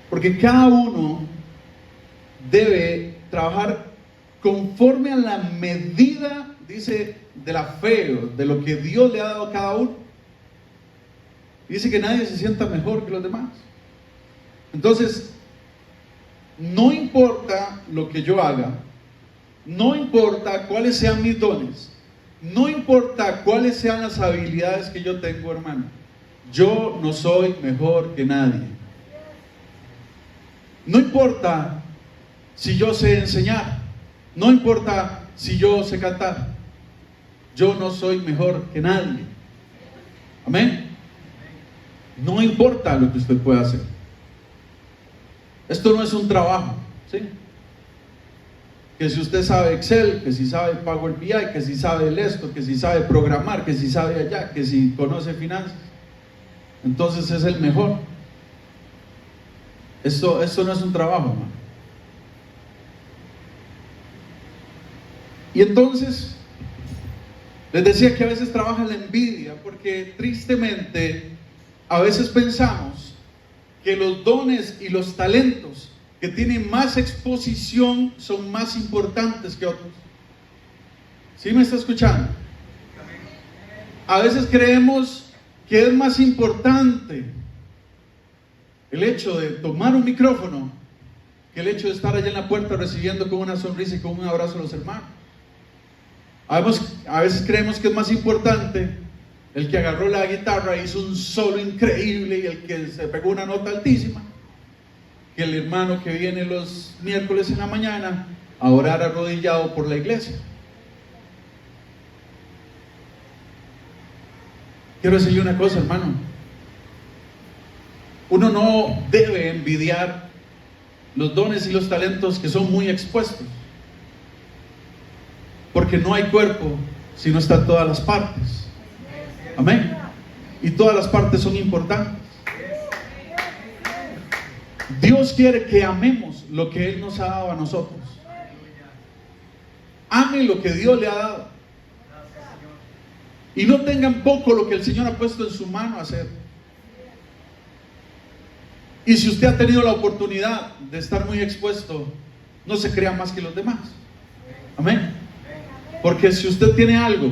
Porque cada uno debe trabajar conforme a la medida, dice, de la fe, de lo que Dios le ha dado a cada uno. Dice que nadie se sienta mejor que los demás. Entonces, no importa lo que yo haga, no importa cuáles sean mis dones, no importa cuáles sean las habilidades que yo tengo, hermano, yo no soy mejor que nadie. No importa si yo sé enseñar, no importa si yo sé cantar, yo no soy mejor que nadie. Amén. No importa lo que usted pueda hacer. Esto no es un trabajo, ¿sí? Que si usted sabe Excel, que si sabe Power BI, que si sabe esto, que si sabe programar, que si sabe allá, que si conoce finanzas, entonces es el mejor. Esto no es un trabajo, hermano. Y entonces, les decía que a veces trabaja la envidia, porque tristemente, a veces pensamos que los dones y los talentos que tienen más exposición son más importantes que otros. ¿Sí me está escuchando? A veces creemos que es más importante el hecho de tomar un micrófono que el hecho de estar allá en la puerta recibiendo con una sonrisa y con un abrazo a los hermanos. A veces creemos que es más importante el que agarró la guitarra e hizo un solo increíble y el que se pegó una nota altísima, que el hermano que viene los miércoles en la mañana a orar arrodillado por la iglesia. Quiero decirle una cosa, hermano. Uno no debe envidiar los dones y los talentos que son muy expuestos, porque no hay cuerpo si no están todas las partes. Amén. Y todas las partes son importantes. Dios quiere que amemos lo que Él nos ha dado a nosotros. Ame lo que Dios le ha dado. Y no tengan poco lo que el Señor ha puesto en su mano a hacer. Y si usted ha tenido la oportunidad de estar muy expuesto, no se crea más que los demás. Amén. Porque si usted tiene algo,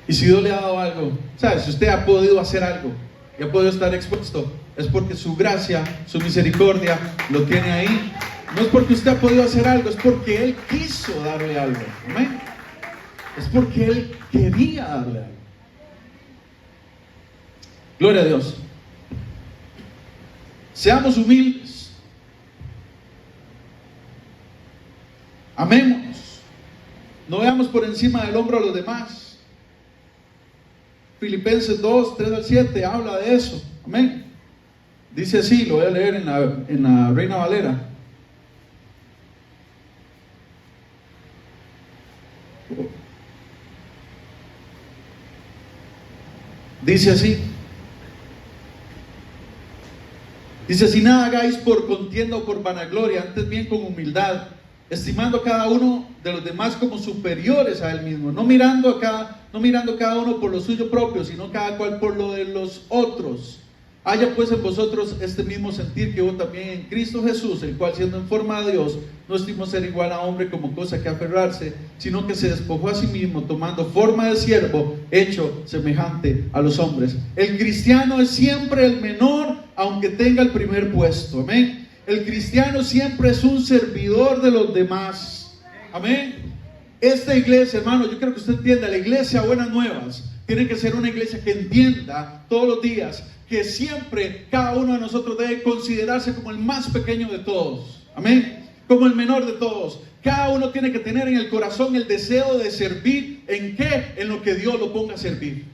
y si Dios le ha dado algo, ¿sabe? Si usted ha podido hacer algo y ha podido estar expuesto, es porque su gracia, su misericordia lo tiene ahí. No es porque usted ha podido hacer algo, es porque Él quiso darle algo. Amén. Es porque Él quería darle algo. Gloria a Dios. Seamos humildes. Amémonos. No veamos por encima del hombro a los demás. Filipenses 2, 3 al 7 habla de eso. Amén. Dice así, lo voy a leer en la Reina Valera. Dice así. Dice: si nada hagáis por contienda o por vanagloria, antes bien con humildad, estimando a cada uno de los demás como superiores a él mismo, no mirando cada uno por lo suyo propio, sino cada cual por lo de los otros. Haya pues en vosotros este mismo sentir que hubo también en Cristo Jesús, el cual, siendo en forma de Dios, no estimó ser igual a hombre como cosa que aferrarse, sino que se despojó a sí mismo, tomando forma de siervo, hecho semejante a los hombres. El cristiano es siempre el menor, aunque tenga el primer puesto. Amén. El cristiano siempre es un servidor de los demás. Amén. Esta iglesia, hermano, yo quiero que usted entienda, la iglesia Buenas Nuevas tiene que ser una iglesia que entienda todos los días que siempre cada uno de nosotros debe considerarse como el más pequeño de todos. Amén. Como el menor de todos. Cada uno tiene que tener en el corazón el deseo de servir. ¿En qué? En lo que Dios lo ponga a servir.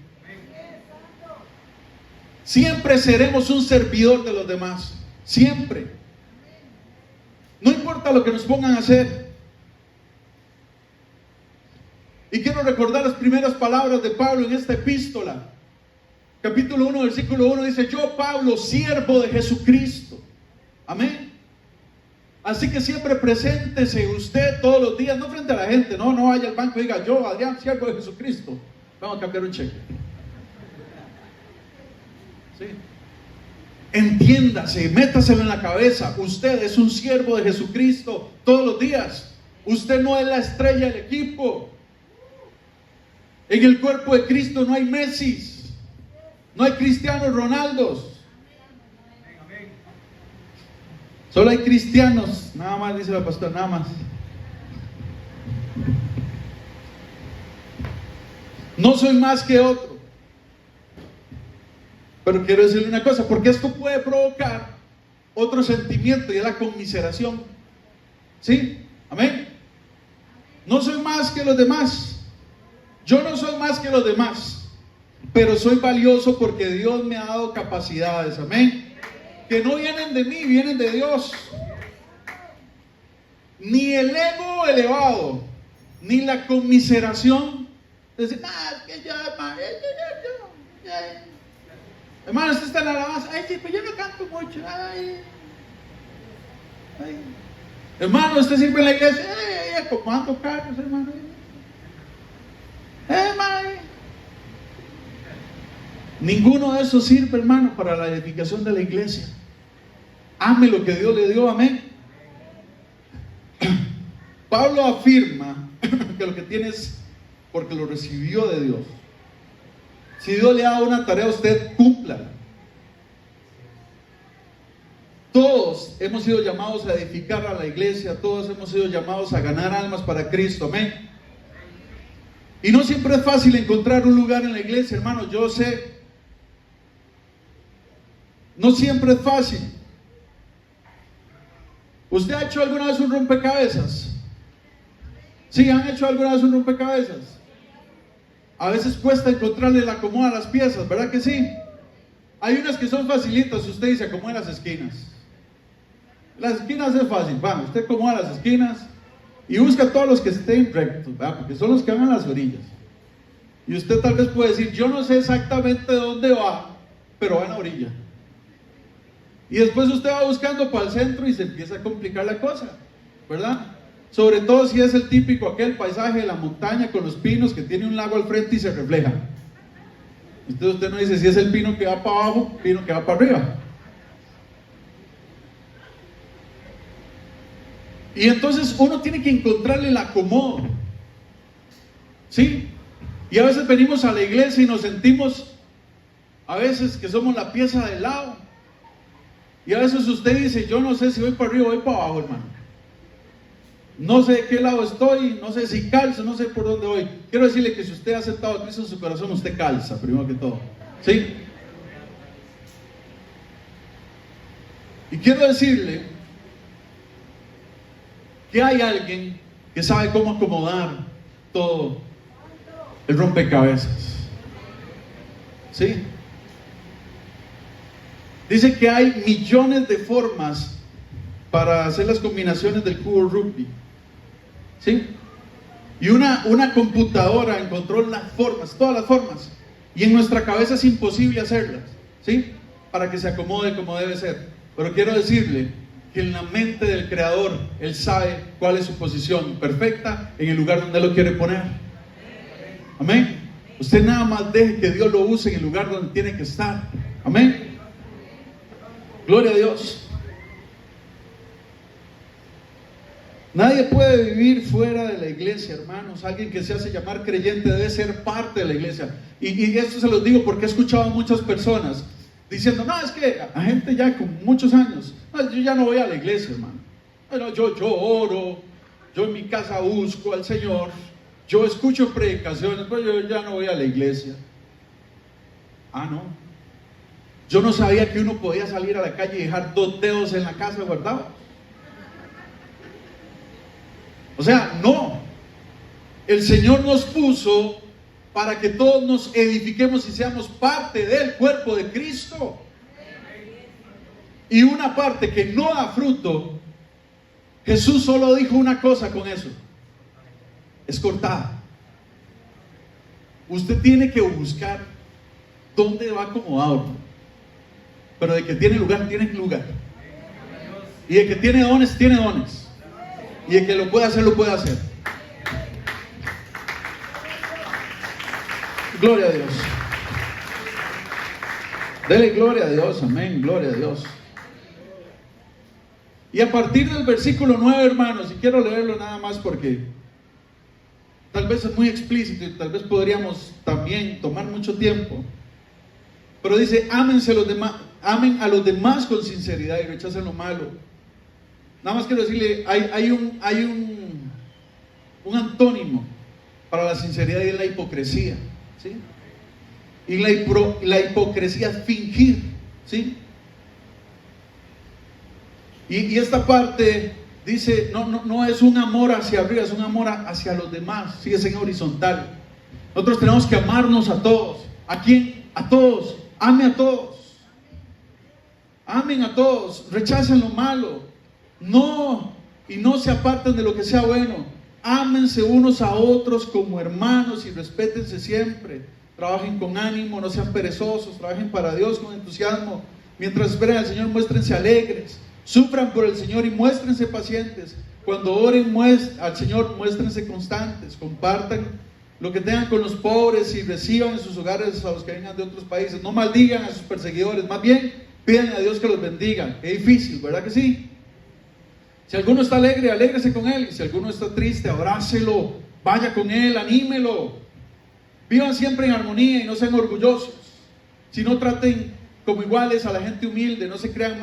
Siempre seremos un servidor de los demás. Siempre. No importa lo que nos pongan a hacer. Y quiero recordar las primeras palabras de Pablo en esta epístola. Capítulo 1, versículo 1 dice: yo, Pablo, siervo de Jesucristo. Amén. Así que siempre preséntese usted todos los días, no frente a la gente, no vaya al banco y diga: yo, Adrián, siervo de Jesucristo. Vamos a cambiar un cheque. ¿Sí? Entiéndase, métaselo en la cabeza. Usted es un siervo de Jesucristo todos los días. Usted no es la estrella del equipo. En el cuerpo de Cristo no hay Messi. No hay Cristianos Ronaldos. Solo hay cristianos. Nada más, dice la pastora, nada más. No soy más que otro. Pero quiero decirle una cosa, porque esto puede provocar otro sentimiento, y es la conmiseración. ¿Sí? Amén. No soy más que los demás. Yo no soy más que los demás, pero soy valioso porque Dios me ha dado capacidades. Amén. Que no vienen de mí, vienen de Dios. Ni el ego elevado, ni la conmiseración. Decir, es que yo, hermano, usted está en la alabanza. Ay, sí, pero yo no canto mucho. Ay. Hermano, usted sirve en la iglesia. Ay, acomodando carros, hermano. Hermano. Ninguno de esos sirve, hermano, para la edificación de la iglesia. Ame lo que Dios le dio, amén. Pablo afirma que lo que tiene es porque lo recibió de Dios. Si Dios le ha dado una tarea, usted cúmplala. Todos hemos sido llamados a edificar a la iglesia, todos hemos sido llamados a ganar almas para Cristo, amén. Y no siempre es fácil encontrar un lugar en la iglesia, hermano, yo sé. No siempre es fácil. ¿Usted ha hecho alguna vez un rompecabezas? ¿Sí? ¿Han hecho alguna vez un rompecabezas? A veces cuesta encontrarle el acomodo a las piezas, ¿verdad que sí? Hay unas que son facilitas, usted dice acomoda las esquinas. Las esquinas es fácil, vamos, usted acomoda las esquinas y busca todos los que estén rectos, ¿verdad? Porque son los que van a las orillas. Y usted tal vez puede decir, yo no sé exactamente dónde va, pero va en la orilla. Y después usted va buscando para el centro y se empieza a complicar la cosa, ¿verdad? Sobre todo si es el típico aquel paisaje de la montaña con los pinos que tiene un lago al frente y se refleja. Entonces usted no dice si es el pino que va para abajo, pino que va para arriba. Y entonces uno tiene que encontrarle el acomodo, ¿sí? Y a veces venimos a la iglesia y nos sentimos a veces que somos la pieza del lado. Y a veces usted dice, yo no sé si voy para arriba o voy para abajo, hermano. No sé de qué lado estoy, no sé si calzo, no sé por dónde voy. Quiero decirle que si usted ha aceptado a Cristo en su corazón, usted calza, primero que todo. ¿Sí? Y quiero decirle que hay alguien que sabe cómo acomodar todo el rompecabezas. ¿Sí? Dice que hay millones de formas para hacer las combinaciones del cubo rugby. ¿Sí? Y una computadora encontró las formas, todas las formas. Y en nuestra cabeza es imposible hacerlas. ¿Sí? Para que se acomode como debe ser. Pero quiero decirle que en la mente del Creador, Él sabe cuál es su posición perfecta en el lugar donde Él lo quiere poner. Amén. Usted nada más deje que Dios lo use en el lugar donde tiene que estar. Amén. Gloria a Dios. Nadie puede vivir fuera de la iglesia, hermanos. Alguien que se hace llamar creyente debe ser parte de la iglesia. Y esto se los digo porque he escuchado a muchas personas diciendo, no, es que a gente ya con muchos años, no, yo ya no voy a la iglesia, hermano. Bueno, yo oro, yo en mi casa busco al Señor, yo escucho predicaciones, pero yo ya no voy a la iglesia. Ah, no. Yo no sabía que uno podía salir a la calle y dejar 2 dedos en la casa guardados. O sea, no. El Señor nos puso para que todos nos edifiquemos y seamos parte del cuerpo de Cristo. Y una parte que no da fruto, Jesús solo dijo una cosa con eso: es cortada. Usted tiene que buscar dónde va acomodado. Pero de que tiene lugar, tiene lugar. Y de que tiene dones, tiene dones. Y de que lo puede hacer, lo puede hacer. Gloria a Dios. Dele gloria a Dios, amén, gloria a Dios. Y a partir del versículo 9, hermanos, y quiero leerlo nada más porque tal vez es muy explícito y tal vez podríamos también tomar mucho tiempo. Pero dice, amen a los demás con sinceridad y rechacen lo malo. Nada más quiero decirle, hay un antónimo para la sinceridad y la hipocresía. ¿sí? Y la hipocresía es fingir, ¿sí? Y esta parte dice, no es un amor hacia arriba, es un amor hacia los demás, ¿sí? Es en horizontal. Nosotros tenemos que amarnos a todos. ¿A quién? A todos. Ame a todos. Amen a todos. Rechacen lo malo. No se aparten de lo que sea bueno. Ámense unos a otros como hermanos y respétense siempre. Trabajen con ánimo, no sean perezosos. Trabajen para Dios con entusiasmo. Mientras esperan al Señor, muéstrense alegres. Sufran por el Señor y muéstrense pacientes. Cuando oren al Señor, muéstrense constantes. Compartan lo que tengan con los pobres y reciban en sus hogares a los que vengan de otros países. No maldigan a sus perseguidores, más bien pidan a Dios que los bendiga. Qué difícil, ¿verdad que sí? Si alguno está alegre, alégrese con él. Y si alguno está triste, abrácelo, vaya con él, anímelo. Vivan siempre en armonía y no sean orgullosos. Si no, traten como iguales a la gente humilde, no se crean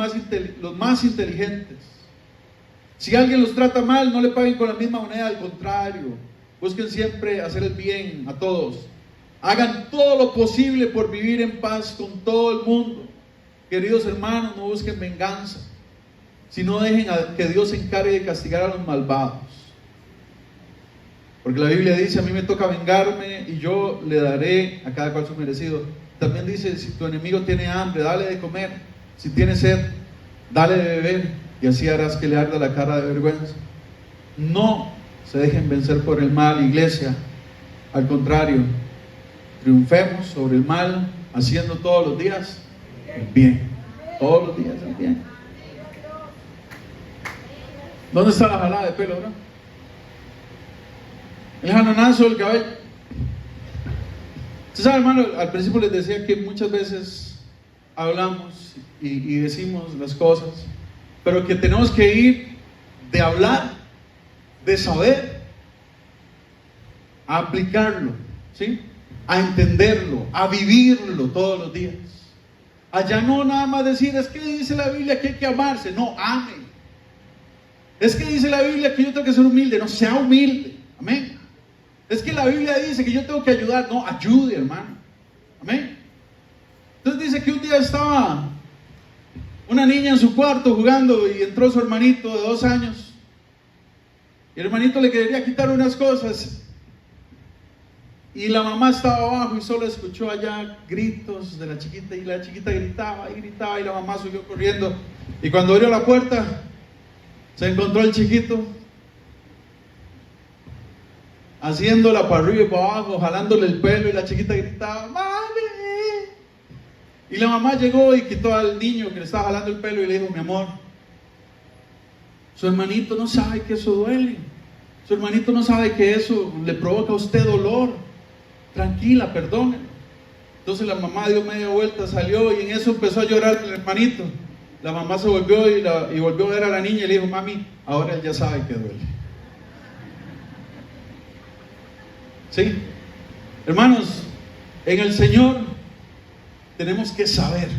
los más inteligentes. Si alguien los trata mal, no le paguen con la misma moneda, al contrario, busquen siempre hacer el bien a todos. Hagan todo lo posible por vivir en paz con todo el mundo. Queridos hermanos, no busquen venganza, sino dejen que Dios se encargue de castigar a los malvados. Porque la Biblia dice, a mí me toca vengarme y yo le daré a cada cual su merecido. También dice, si tu enemigo tiene hambre, dale de comer. Si tiene sed, dale de beber. Y así harás que le arda la cara de vergüenza. No se dejen vencer por el mal, iglesia. Al contrario, triunfemos sobre el mal, haciendo todos los días el bien. Todos los días el bien. ¿Dónde está la jalada de pelo, bro? El janonazo del cabello. Usted sabe, hermano, al principio les decía que muchas veces hablamos y decimos las cosas, pero que tenemos que ir de hablar, de saber, a aplicarlo, ¿sí? A entenderlo, a vivirlo todos los días. Allá no nada más decir, es que dice la Biblia que hay que amarse. No, ame. Es que dice la Biblia que yo tengo que ser humilde. No, sea humilde. Amén. Es que la Biblia dice que yo tengo que ayudar. No, ayude, hermano. Amén. Entonces dice que un día estaba una niña en su cuarto jugando y entró su hermanito de 2 años. Y el hermanito le quería quitar unas cosas. Y la mamá estaba abajo y solo escuchó allá gritos de la chiquita. Y la chiquita gritaba y gritaba y la mamá subió corriendo. Y cuando abrió la puerta, se encontró el chiquito haciéndola para arriba y para abajo, jalándole el pelo, y la chiquita gritaba, ¡mami! Y la mamá llegó y quitó al niño que le estaba jalando el pelo y le dijo, mi amor, su hermanito no sabe que eso duele, su hermanito no sabe que eso le provoca a usted dolor, tranquila, perdónenlo. Entonces la mamá dio media vuelta, salió y en eso empezó a llorar el hermanito. La mamá se volvió y volvió a ver a la niña y le dijo, mami, ahora él ya sabe que duele. ¿Sí? Hermanos, en el Señor tenemos que saber,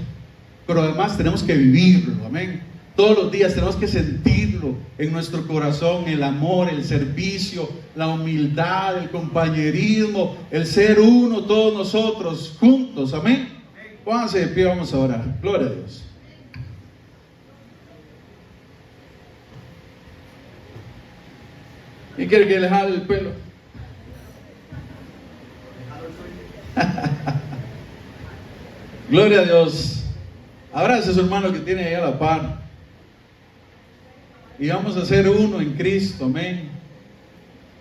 pero además tenemos que vivirlo, amén. Todos los días tenemos que sentirlo en nuestro corazón, el amor, el servicio, la humildad, el compañerismo, el ser uno, todos nosotros juntos, amén. Pónganse de pie, vamos a orar. Gloria a Dios. ¿Quién quiere que le jale el pelo? Gloria a Dios. Abrace a su hermano que tiene ahí a la par. Y vamos a ser uno en Cristo, amén.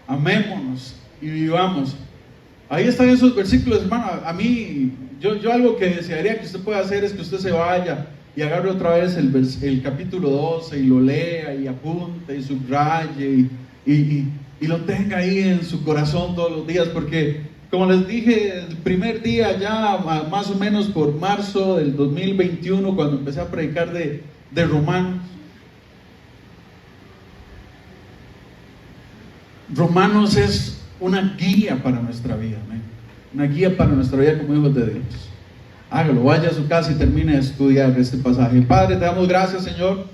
Amémonos y vivamos. Ahí están esos versículos, hermano. A mí, yo algo que desearía que usted pueda hacer es que usted se vaya y agarre otra vez el capítulo 12 y lo lea y apunte y subraye y lo tenga ahí en su corazón todos los días, porque como les dije, el primer día ya más o menos por marzo del 2021, cuando empecé a predicar de Romanos. Romanos es una guía para nuestra vida, amén. Una guía para nuestra vida como hijos de Dios. Hágalo, vaya a su casa y termine de estudiar este pasaje. Padre, te damos gracias, Señor,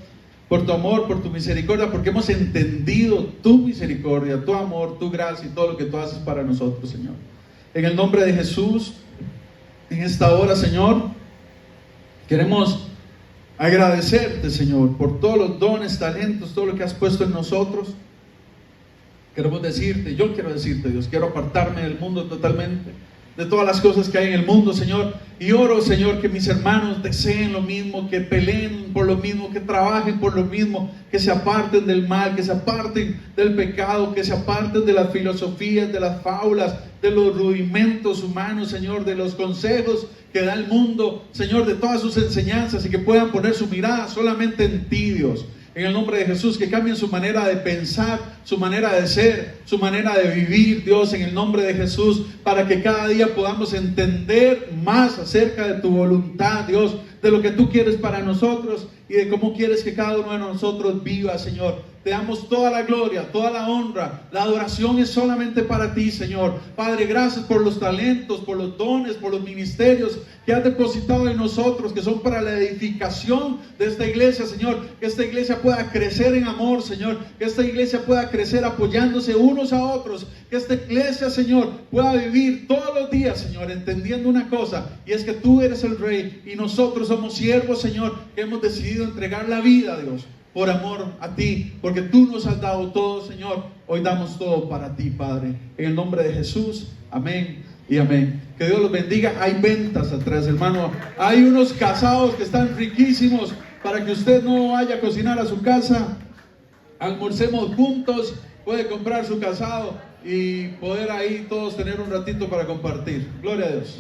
por tu amor, por tu misericordia, porque hemos entendido tu misericordia, tu amor, tu gracia y todo lo que tú haces para nosotros, Señor. en el nombre de Jesús, en esta hora, Señor, queremos agradecerte, Señor, por todos los dones, talentos, todo lo que has puesto en nosotros. Queremos decirte, yo quiero decirte, Dios, quiero apartarme del mundo totalmente, de todas las cosas que hay en el mundo, Señor, y oro, Señor, que mis hermanos deseen lo mismo, que peleen por lo mismo, que trabajen por lo mismo, que se aparten del mal, que se aparten del pecado, que se aparten de las filosofías, de las fábulas, de los rudimentos humanos, Señor, de los consejos que da el mundo, Señor, de todas sus enseñanzas, y que puedan poner su mirada solamente en ti, Dios. En el nombre de Jesús, que cambien su manera de pensar, su manera de ser, su manera de vivir, Dios, en el nombre de Jesús, para que cada día podamos entender más acerca de tu voluntad, Dios, de lo que tú quieres para nosotros y de cómo quieres que cada uno de nosotros viva, Señor. Te damos toda la gloria, toda la honra, la adoración es solamente para ti, Señor. Padre, gracias por los talentos, por los dones, por los ministerios que has depositado en nosotros, que son para la edificación de esta iglesia, Señor. Que esta iglesia pueda crecer en amor, Señor. Que esta iglesia pueda crecer apoyándose unos a otros. Que esta iglesia, Señor, pueda vivir todos los días, Señor, entendiendo una cosa, y es que tú eres el Rey y nosotros somos siervos, Señor, que hemos decidido entregar la vida, Dios, por amor a ti, porque tú nos has dado todo, Señor. Hoy damos todo para ti, Padre, en el nombre de Jesús, amén y amén. Que Dios los bendiga. Hay ventas atrás, hermano, hay unos casados que están riquísimos, para que usted no vaya a cocinar a su casa, almorcemos juntos, puede comprar su casado y poder ahí todos tener un ratito para compartir. Gloria a Dios.